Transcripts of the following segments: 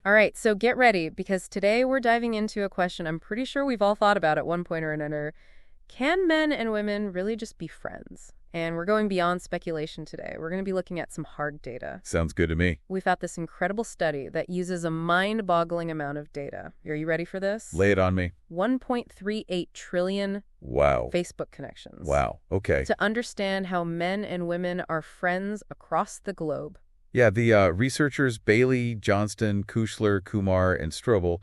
All right, so get ready because today we're diving into a question I'm pretty sure we've all thought about at one point or another. Can men and women really just be friends? And we're going beyond speculation today. We're going to be looking at some hard data. Sounds good to me. We've got this incredible study that uses a mind-boggling amount of data. Are you ready for this? Lay it on me. 1.38 trillion Wow. Facebook connections. Wow. Okay. To understand how men and women are friends across the globe. Yeah, the researchers Bailey, Johnston, Kushler, Kumar, and Strobel,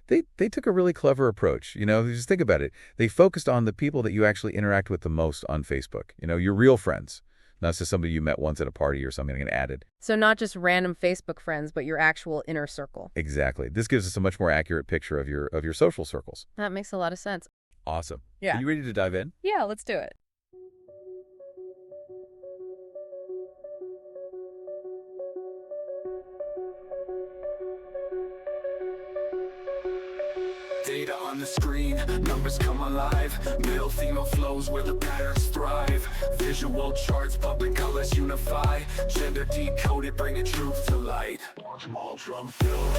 they took a really clever approach. Just think about it. They focused on the people that you actually interact with the most on Facebook. Your real friends, not just somebody you met once at a party or something and added. So not just random Facebook friends, but your actual inner circle. Exactly. This gives us a much more accurate picture of your social circles. That makes a lot of sense. Awesome. Yeah. Are you ready to dive in? Yeah, let's do it. Data on the screen, numbers come alive. Male, female flows where the patterns thrive. Visual charts, public colors unify. Gender decoded, bringing truth to light. Watch them all drum fill.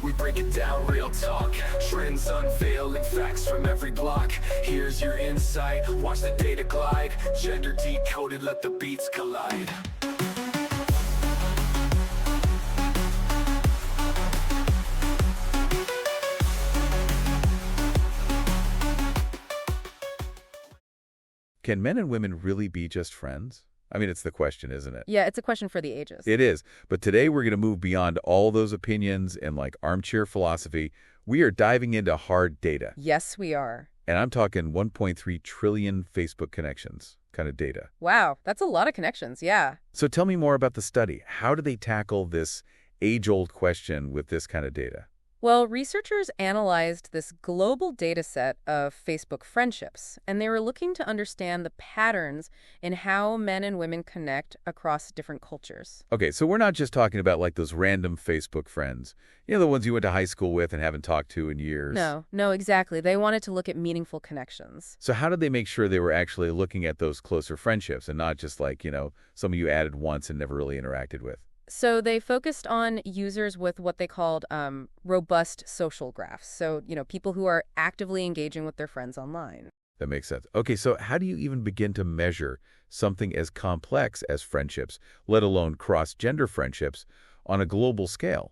We break it down, real talk. Trends unveiling, facts from every block. Here's your insight, watch the data glide. Gender decoded, let the beats collide. Can men and women really be just friends? I mean, it's the question, isn't it? Yeah, it's a question for the ages. It is. But today we're going to move beyond all those opinions and armchair philosophy. We are diving into hard data. Yes, we are. And I'm talking 1.3 trillion Facebook connections kind of data. Wow, that's a lot of connections, yeah. So tell me more about the study. How do they tackle this age-old question with this kind of data? Well, researchers analyzed this global data set of Facebook friendships, and they were looking to understand the patterns in how men and women connect across different cultures. Okay, so we're not just talking about those random Facebook friends. The ones you went to high school with and haven't talked to in years. No, exactly. They wanted to look at meaningful connections. So how did they make sure they were actually looking at those closer friendships and not just some of you added once and never really interacted with? So they focused on users with what they called robust social graphs. So, people who are actively engaging with their friends online. That makes sense. Okay, so how do you even begin to measure something as complex as friendships, let alone cross-gender friendships, on a global scale?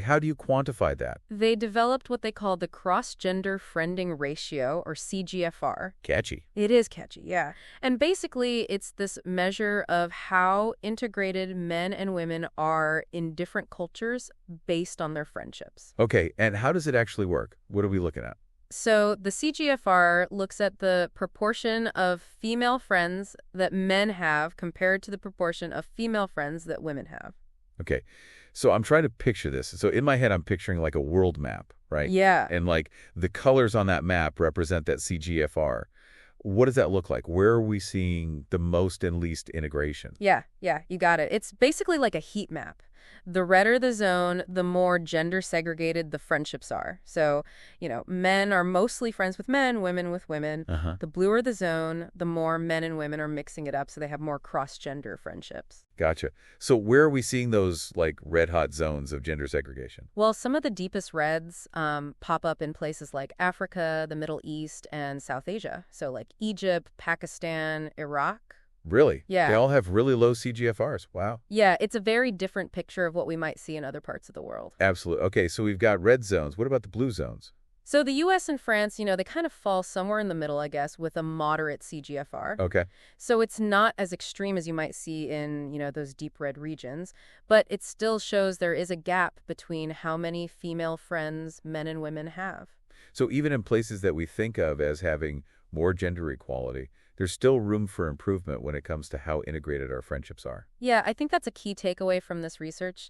How do you quantify that? They developed what they call the cross-gender friending ratio, or CGFR. Catchy. It is catchy, yeah. And basically, it's this measure of how integrated men and women are in different cultures based on their friendships. Okay, and how does it actually work? What are we looking at? So the CGFR looks at the proportion of female friends that men have compared to the proportion of female friends that women have. Okay, so I'm trying to picture this. So in my head, I'm picturing a world map, right? Yeah. And the colors on that map represent that CGFR. What does that look like? Where are we seeing the most and least integration? Yeah, you got it. It's basically like a heat map. The redder the zone, the more gender segregated the friendships are. So, men are mostly friends with men, women with women. The bluer the zone, the more men and women are mixing it up, so they have more cross-gender friendships. Gotcha. So where are we seeing those red-hot zones of gender segregation? Well, some of the deepest reds pop up in places like Africa, the Middle East, and South Asia. So Egypt, Pakistan, Iraq. Really? Yeah. They all have really low CGFRs. Wow. Yeah, it's a very different picture of what we might see in other parts of the world. Absolutely. Okay, so we've got red zones. What about the blue zones? So the U.S. and France, they kind of fall somewhere in the middle, I guess, with a moderate CGFR. Okay. So it's not as extreme as you might see in, those deep red regions, but it still shows there is a gap between how many female friends men and women have. So even in places that we think of as having more gender equality, there's still room for improvement when it comes to how integrated our friendships are. Yeah, I think that's a key takeaway from this research.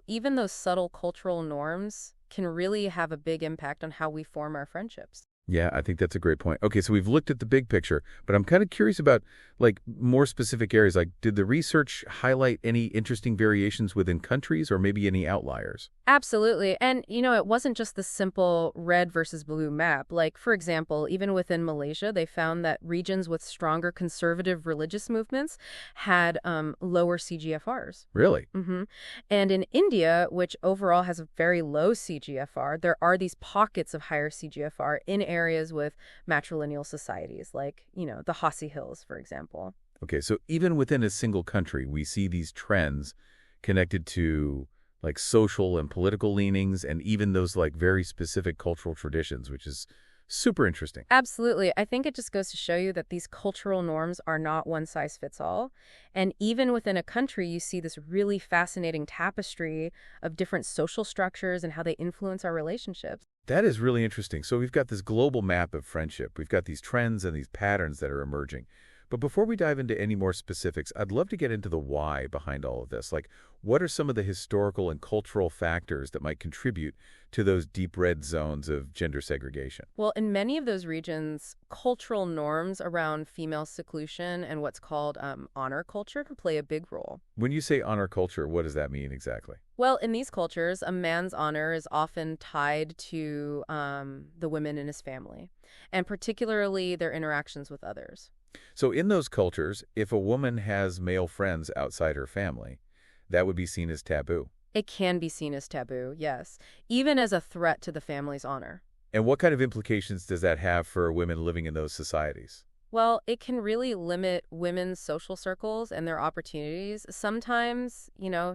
Even those subtle cultural norms can really have a big impact on how we form our friendships. Yeah, I think that's a great point. Okay, so we've looked at the big picture, but I'm kind of curious about like more specific areas. Like, did the research highlight any interesting variations within countries or maybe any outliers? Absolutely. And, it wasn't just the simple red versus blue map. Like, for example, even within Malaysia, they found that regions with stronger conservative religious movements had lower CGFRs. Really? hmm And in India, which overall has a very low CGFR, there are these pockets of higher CGFR in areas with matrilineal societies, like, the Khasi Hills, for example. Okay, so even within a single country, we see these trends connected to like social and political leanings and even those like very specific cultural traditions, which is super interesting. Absolutely. I think it just goes to show you that these cultural norms are not one size fits all. And even within a country, you see this really fascinating tapestry of different social structures and how they influence our relationships. That is really interesting. So we've got this global map of friendship. We've got these trends and these patterns that are emerging. But before we dive into any more specifics, I'd love to get into the why behind all of this. Like, what are some of the historical and cultural factors that might contribute to those deep red zones of gender segregation? Well, in many of those regions, cultural norms around female seclusion and what's called honor culture play a big role. When you say honor culture, what does that mean exactly? Well, in these cultures, a man's honor is often tied to the women in his family, and particularly their interactions with others. So in those cultures, if a woman has male friends outside her family, that would be seen as taboo. It can be seen as taboo, yes, even as a threat to the family's honor. And what kind of implications does that have for women living in those societies? Well, it can really limit women's social circles and their opportunities. Sometimes,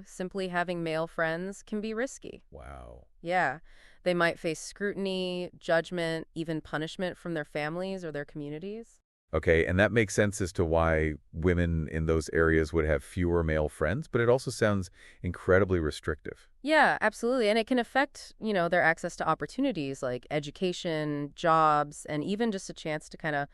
simply having male friends can be risky. Wow. Yeah, they might face scrutiny, judgment, even punishment from their families or their communities. Okay, and that makes sense as to why women in those areas would have fewer male friends, but it also sounds incredibly restrictive. Yeah, absolutely. And it can affect, their access to opportunities like education, jobs, and even just a chance to kind of,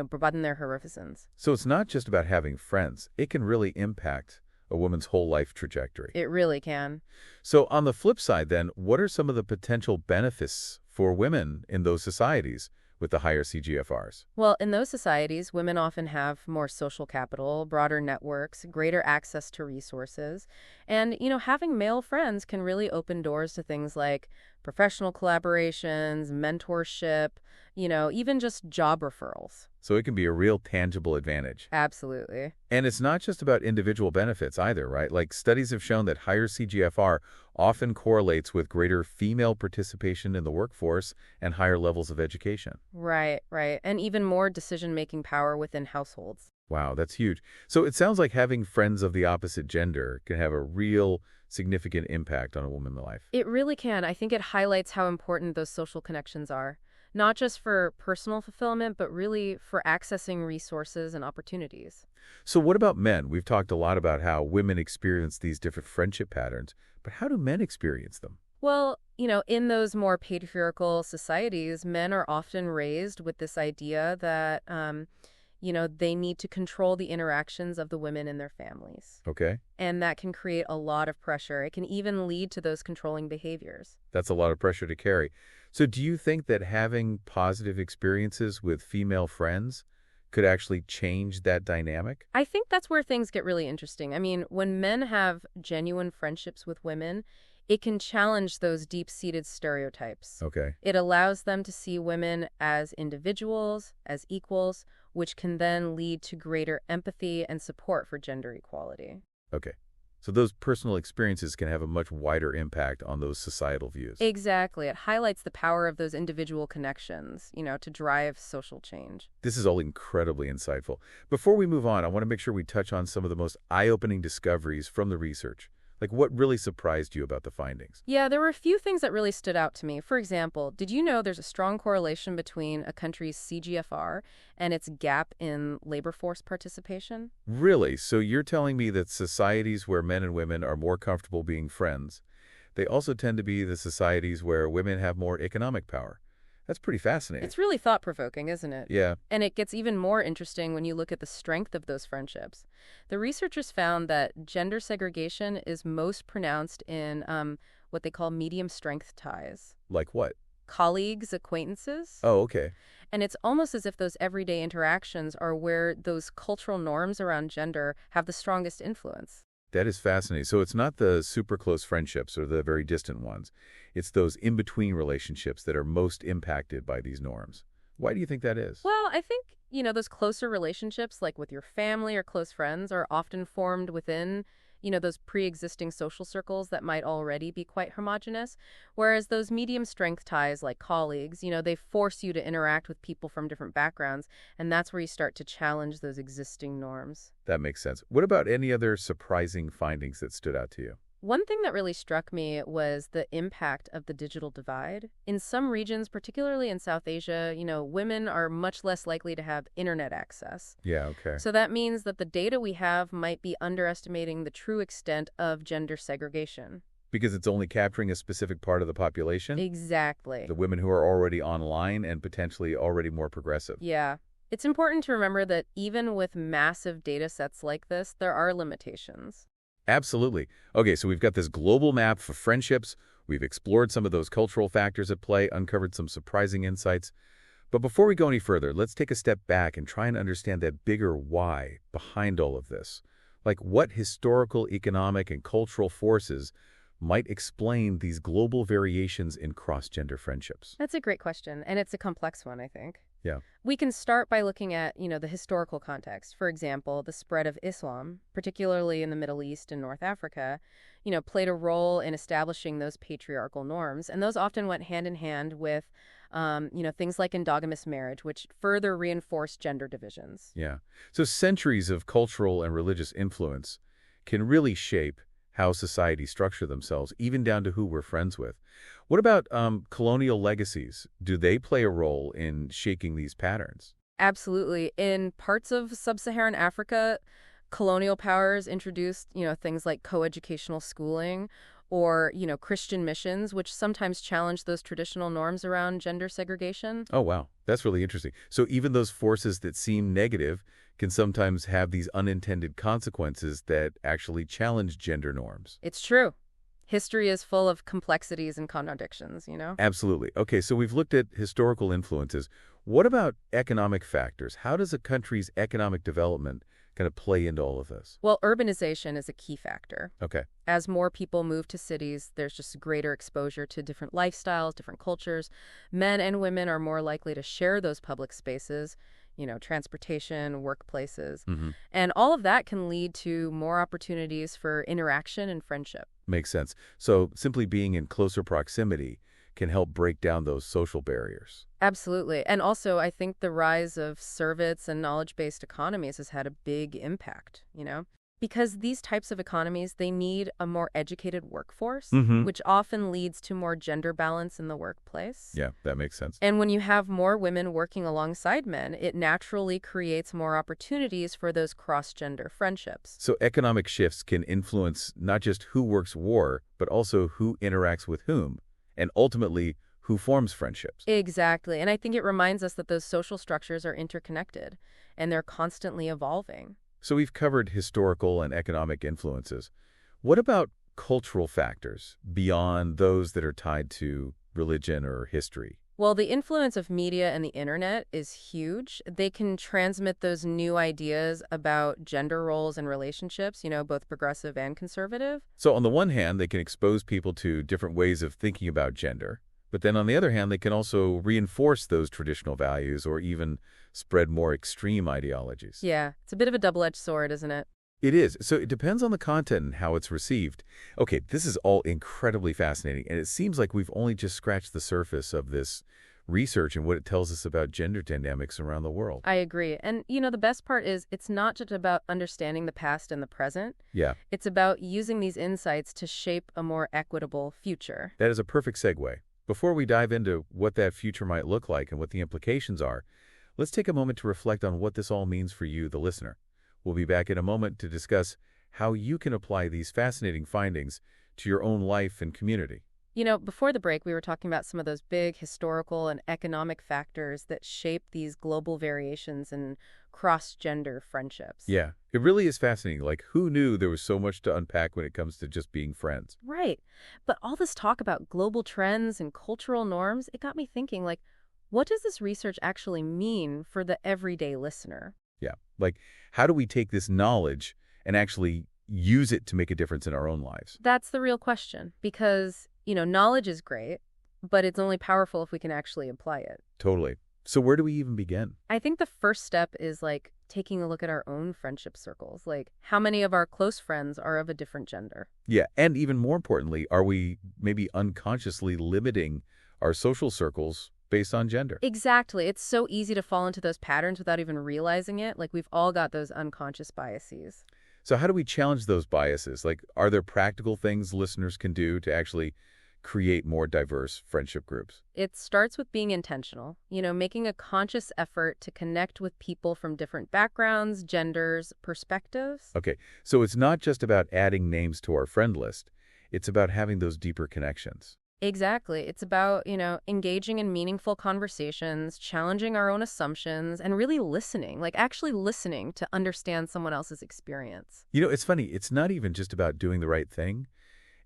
broaden their horizons. So it's not just about having friends. It can really impact a woman's whole life trajectory. It really can. So on the flip side then, what are some of the potential benefits for women in those societies with the higher CGFRs? Well, in those societies, women often have more social capital, broader networks, greater access to resources. And, having male friends can really open doors to things like professional collaborations, mentorship, even just job referrals. So it can be a real tangible advantage. Absolutely. And it's not just about individual benefits either, right? Like studies have shown that higher CGFR often correlates with greater female participation in the workforce and higher levels of education. Right, right. And even more decision-making power within households. Wow, that's huge. So it sounds like having friends of the opposite gender can have a real significant impact on a woman's life. It really can. I think it highlights how important those social connections are. Not just for personal fulfillment, but really for accessing resources and opportunities. So what about men? We've talked a lot about how women experience these different friendship patterns, but how do men experience them? Well, in those more patriarchal societies, men are often raised with this idea that, they need to control the interactions of the women in their families. Okay. And that can create a lot of pressure. It can even lead to those controlling behaviors. That's a lot of pressure to carry. So do you think that having positive experiences with female friends could actually change that dynamic? I think that's where things get really interesting. I mean, when men have genuine friendships with women, it can challenge those deep-seated stereotypes. Okay. It allows them to see women as individuals, as equals, which can then lead to greater empathy and support for gender equality. Okay. So those personal experiences can have a much wider impact on those societal views. Exactly. It highlights the power of those individual connections, to drive social change. This is all incredibly insightful. Before we move on, I want to make sure we touch on some of the most eye-opening discoveries from the research. Like, what really surprised you about the findings? Yeah, there were a few things that really stood out to me. For example, did you know there's a strong correlation between a country's CGFR and its gap in labor force participation? Really? So you're telling me that societies where men and women are more comfortable being friends, they also tend to be the societies where women have more economic power? That's pretty fascinating. It's really thought-provoking, isn't it? Yeah. And it gets even more interesting when you look at the strength of those friendships. The researchers found that gender segregation is most pronounced in what they call medium-strength ties. Like what? colleagues, acquaintances. Oh, okay. And it's almost as if those everyday interactions are where those cultural norms around gender have the strongest influence. That is fascinating. So it's not the super close friendships or the very distant ones. It's those in-between relationships that are most impacted by these norms. Why do you think that is? Well, I think, those closer relationships, like with your family or close friends, are often formed within, those pre-existing social circles that might already be quite homogenous. Whereas those medium-strength ties, like colleagues, they force you to interact with people from different backgrounds, and that's where you start to challenge those existing norms. That makes sense. What about any other surprising findings that stood out to you? One thing that really struck me was the impact of the digital divide. In some regions, particularly in South Asia, women are much less likely to have internet access. Yeah, okay. So that means that the data we have might be underestimating the true extent of gender segregation. Because it's only capturing a specific part of the population? Exactly. The women who are already online and potentially already more progressive. Yeah. It's important to remember that even with massive data sets like this, there are limitations. Absolutely. Okay, so we've got this global map for friendships. We've explored some of those cultural factors at play, uncovered some surprising insights. But before we go any further, let's take a step back and try and understand that bigger why behind all of this. Like what historical, economic, and cultural forces might explain these global variations in cross-gender friendships? That's a great question, and it's a complex one, I think. Yeah. We can start by looking at, the historical context. For example, the spread of Islam, particularly in the Middle East and North Africa, played a role in establishing those patriarchal norms. And those often went hand in hand with, things like endogamous marriage, which further reinforced gender divisions. Yeah. So centuries of cultural and religious influence can really shape how societies structure themselves, even down to who we're friends with. What about colonial legacies? Do they play a role in shaping these patterns? Absolutely. In parts of sub-Saharan Africa, colonial powers introduced, things like coeducational schooling or, Christian missions, which sometimes challenge those traditional norms around gender segregation. Oh, wow. That's really interesting. So even those forces that seem negative can sometimes have these unintended consequences that actually challenge gender norms. It's true. History is full of complexities and contradictions, Absolutely. Okay, so we've looked at historical influences. What about economic factors? How does a country's economic development kind of play into all of this? Well, urbanization is a key factor. Okay. As more people move to cities, there's just greater exposure to different lifestyles, different cultures. Men and women are more likely to share those public spaces, transportation, workplaces. And all of that can lead to more opportunities for interaction and friendship. Makes sense. So simply being in closer proximity can help break down those social barriers. Absolutely. And also, I think the rise of service and knowledge-based economies has had a big impact, Because these types of economies, they need a more educated workforce, which often leads to more gender balance in the workplace. Yeah, that makes sense. And when you have more women working alongside men, it naturally creates more opportunities for those cross-gender friendships. So economic shifts can influence not just who works war, but also who interacts with whom, and ultimately who forms friendships. Exactly. And I think it reminds us that those social structures are interconnected, and they're constantly evolving. So we've covered historical and economic influences. What about cultural factors beyond those that are tied to religion or history? Well, the influence of media and the internet is huge. They can transmit those new ideas about gender roles and relationships, both progressive and conservative. So on the one hand, they can expose people to different ways of thinking about gender. But then on the other hand, they can also reinforce those traditional values or even spread more extreme ideologies. Yeah, it's a bit of a double-edged sword, isn't it? It is. So it depends on the content and how it's received. Okay, this is all incredibly fascinating, and it seems like we've only just scratched the surface of this research and what it tells us about gender dynamics around the world. I agree. And, the best part is it's not just about understanding the past and the present. Yeah. It's about using these insights to shape a more equitable future. That is a perfect segue. Before we dive into what that future might look like and what the implications are, let's take a moment to reflect on what this all means for you, the listener. We'll be back in a moment to discuss how you can apply these fascinating findings to your own life and community. Before the break, we were talking about some of those big historical and economic factors that shape these global variations in cross-gender friendships. Yeah, it really is fascinating. Like, who knew there was so much to unpack when it comes to just being friends? Right. But all this talk about global trends and cultural norms, it got me thinking, like, what does this research actually mean for the everyday listener? Yeah, like, how do we take this knowledge and actually use it to make a difference in our own lives? That's the real question because, knowledge is great, but it's only powerful if we can actually apply it. Totally. So where do we even begin? I think the first step is like taking a look at our own friendship circles. Like, how many of our close friends are of a different gender? Yeah, and even more importantly, are we maybe unconsciously limiting our social circles based on gender? Exactly. It's so easy to fall into those patterns without even realizing it. Like, we've all got those unconscious biases. So how do we challenge those biases? Like, are there practical things listeners can do to actually create more diverse friendship groups? It starts with being intentional, making a conscious effort to connect with people from different backgrounds, genders, perspectives. Okay, so it's not just about adding names to our friend list. It's about having those deeper connections. Exactly. It's about, engaging in meaningful conversations, challenging our own assumptions, and really listening, like actually listening to understand someone else's experience. It's funny. It's not even just about doing the right thing.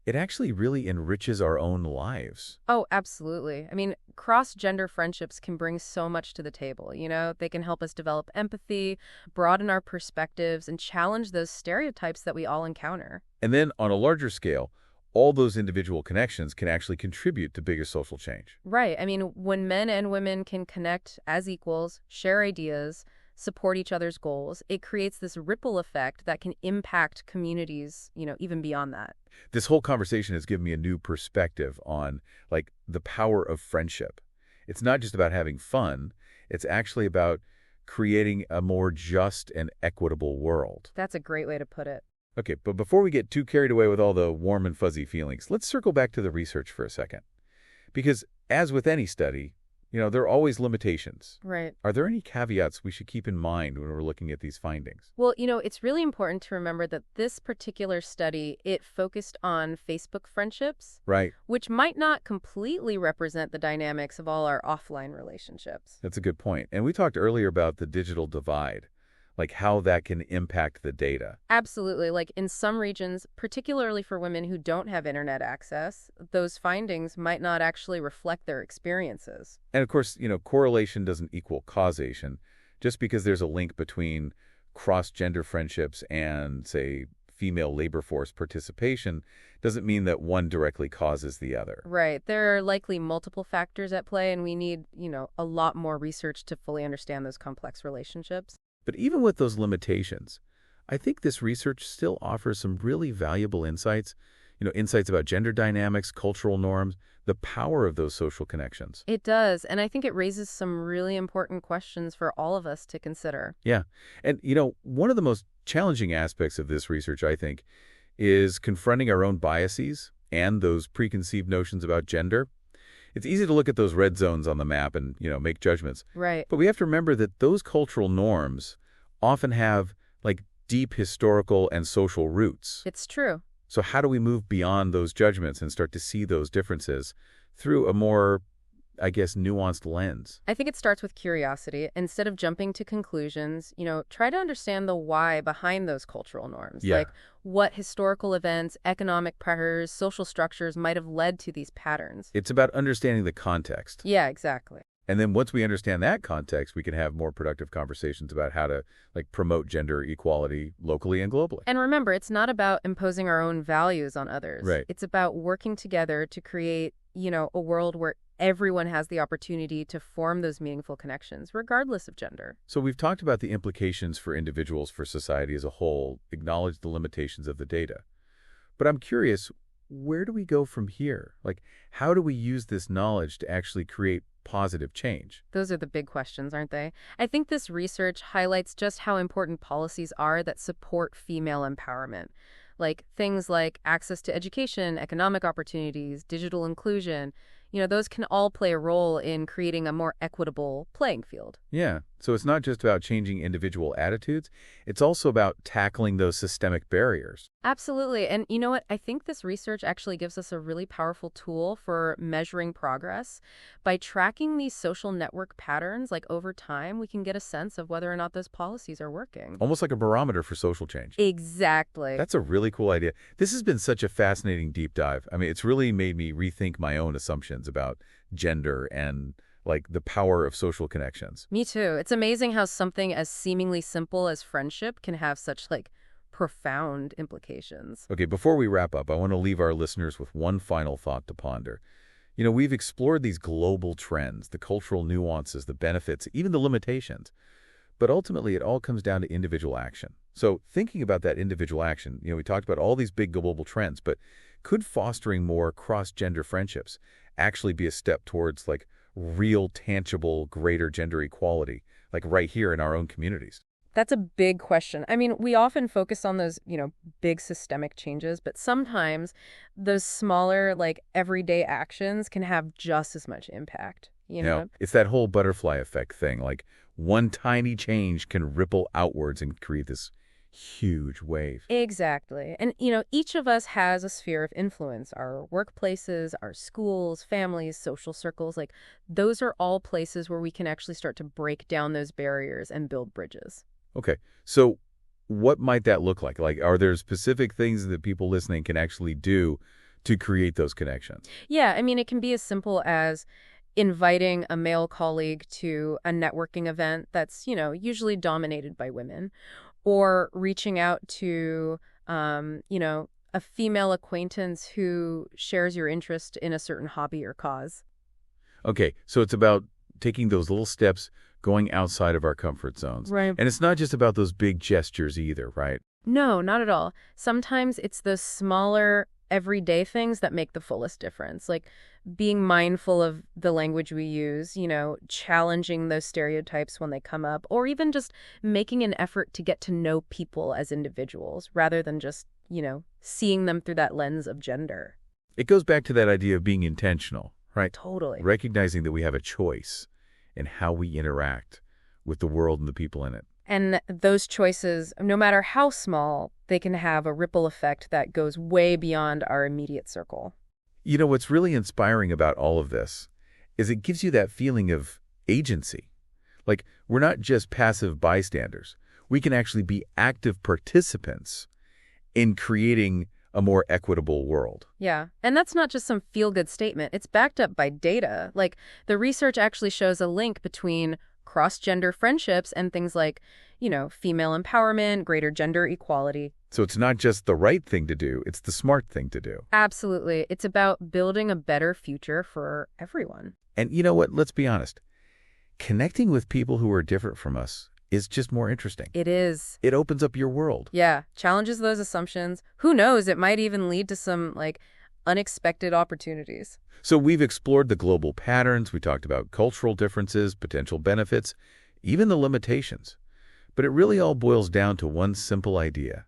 It actually really enriches our own lives. Oh, absolutely. I mean, cross-gender friendships can bring so much to the table, They can help us develop empathy, broaden our perspectives, and challenge those stereotypes that we all encounter. And then on a larger scale, all those individual connections can actually contribute to bigger social change. Right. I mean, when men and women can connect as equals, share ideas, support each other's goals, it creates this ripple effect that can impact communities, even beyond that. This whole conversation has given me a new perspective on, like, the power of friendship. It's not just about having fun. It's actually about creating a more just and equitable world. That's a great way to put it. Okay, but before we get too carried away with all the warm and fuzzy feelings, let's circle back to the research for a second. Because as with any study, there are always limitations. Right. Are there any caveats we should keep in mind when we're looking at these findings? Well, it's really important to remember that this particular study, it focused on Facebook friendships, Right. which might not completely represent the dynamics of all our offline relationships. That's a good point. And we talked earlier about the digital divide, like how that can impact the data. Absolutely. Like in some regions, particularly for women who don't have internet access, those findings might not actually reflect their experiences. And of course, correlation doesn't equal causation. Just because there's a link between cross-gender friendships and, say, female labor force participation doesn't mean that one directly causes the other. Right. There are likely multiple factors at play, and we need, a lot more research to fully understand those complex relationships. But even with those limitations, I think this research still offers some really valuable insights, insights about gender dynamics, cultural norms, the power of those social connections. It does, and I think it raises some really important questions for all of us to consider. Yeah. And, one of the most challenging aspects of this research, I think, is confronting our own biases and those preconceived notions about gender. It's easy to look at those red zones on the map and, make judgments. Right. But we have to remember that those cultural norms often have, like, deep historical and social roots. It's true. So how do we move beyond those judgments and start to see those differences through a more, I guess, nuanced lens? I think it starts with curiosity. Instead of jumping to conclusions, try to understand the why behind those cultural norms. Yeah. Like what historical events, economic pressures, social structures might have led to these patterns. It's about understanding the context. Yeah, exactly. And then once we understand that context, we can have more productive conversations about how to, like, promote gender equality locally and globally. And remember, it's not about imposing our own values on others. Right. It's about working together to create, a world where everyone has the opportunity to form those meaningful connections, regardless of gender. So we've talked about the implications for individuals, for society as a whole, acknowledged the limitations of the data. But I'm curious, where do we go from here? Like, how do we use this knowledge to actually create positive change? Those are the big questions, aren't they? I think this research highlights just how important policies are that support female empowerment. Like things like access to education, economic opportunities, digital inclusion. Those can all play a role in creating a more equitable playing field. Yeah, So it's not just about changing individual attitudes, it's also about tackling those systemic barriers. Absolutely. And you know what? I think this research actually gives us a really powerful tool for measuring progress. By tracking these social network patterns, like over time, we can get a sense of whether or not those policies are working. Almost like a barometer for social change. Exactly. That's a really cool idea. This has been such a fascinating deep dive. I mean, it's really made me rethink my own assumptions about gender and like the power of social connections. Me too. It's amazing how something as seemingly simple as friendship can have such profound implications. Okay, before we wrap up, I want to leave our listeners with one final thought to ponder. We've explored these global trends, the cultural nuances, the benefits, even the limitations. But ultimately, it all comes down to individual action. So thinking about that individual action, we talked about all these big global trends, but could fostering more cross-gender friendships actually be a step towards real, tangible, greater gender equality, right here in our own communities? That's a big question. I mean, we often focus on those, big systemic changes, but sometimes those smaller, everyday actions can have just as much impact, you know? It's that whole butterfly effect thing. One tiny change can ripple outwards and create this huge wave. Exactly. And, each of us has a sphere of influence. Our workplaces, our schools, families, social circles, those are all places where we can actually start to break down those barriers and build bridges. Okay. So what might that look like? Are there specific things that people listening can actually do to create those connections? Yeah, I mean, it can be as simple as inviting a male colleague to a networking event that's, usually dominated by women, or reaching out to, a female acquaintance who shares your interest in a certain hobby or cause. Okay, so it's about taking those little steps, going outside of our comfort zones. Right. And it's not just about those big gestures either, right? No, not at all. Sometimes it's the smaller, everyday things that make the fullest difference, like being mindful of the language we use, challenging those stereotypes when they come up, or even just making an effort to get to know people as individuals rather than just, seeing them through that lens of gender. It goes back to that idea of being intentional, right? Totally. Recognizing that we have a choice in how we interact with the world and the people in it. And those choices, no matter how small, they can have a ripple effect that goes way beyond our immediate circle. What's really inspiring about all of this is it gives you that feeling of agency. We're not just passive bystanders. We can actually be active participants in creating a more equitable world. Yeah, and that's not just some feel-good statement. It's backed up by data. The research actually shows a link between cross-gender friendships and things like, female empowerment, greater gender equality. So it's not just the right thing to do, it's the smart thing to do. Absolutely. It's about building a better future for everyone. And you know what? Let's be honest. Connecting with people who are different from us is just more interesting. It is. It opens up your world. Yeah, challenges those assumptions. Who knows? It might even lead to some, unexpected opportunities. So we've explored the global patterns, we talked about cultural differences, potential benefits, even the limitations. But it really all boils down to one simple idea.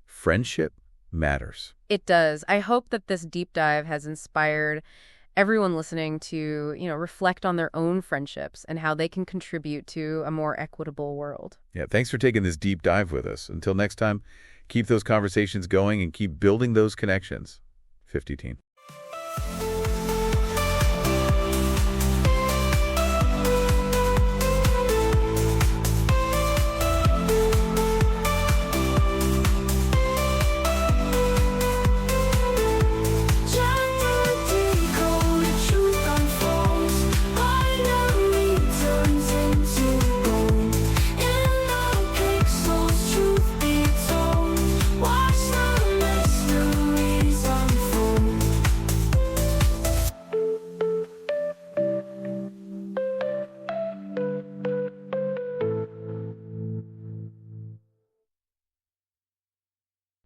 Friendship matters. It does. I hope that this deep dive has inspired everyone listening to, reflect on their own friendships and how they can contribute to a more equitable world. Yeah, thanks for taking this deep dive with us. Until next time, keep those conversations going and keep building those connections. 50 Teen.